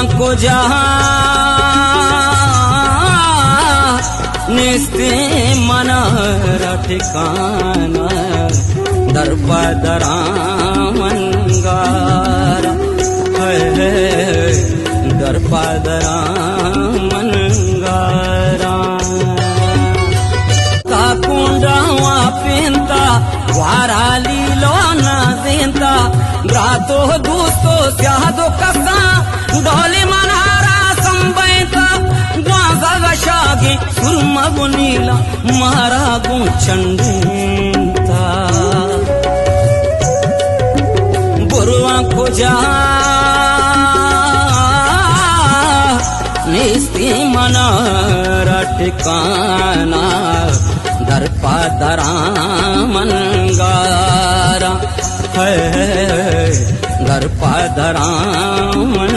को जहा निस्ते मन ठिकाना दरपदरा मनगारा दरपदरा मनगारा का कुंडवा पेंता वारा लीलो न देंता रातो दूस्तो स्यादो कसा डोले मनारा संबैता ग्वाजा गशागी सुरमा गुनीला मारा गुचंडेंता बुरवा को जा निस्ती मना ठिकाना दरपदरा मनगारा दरपदरा मन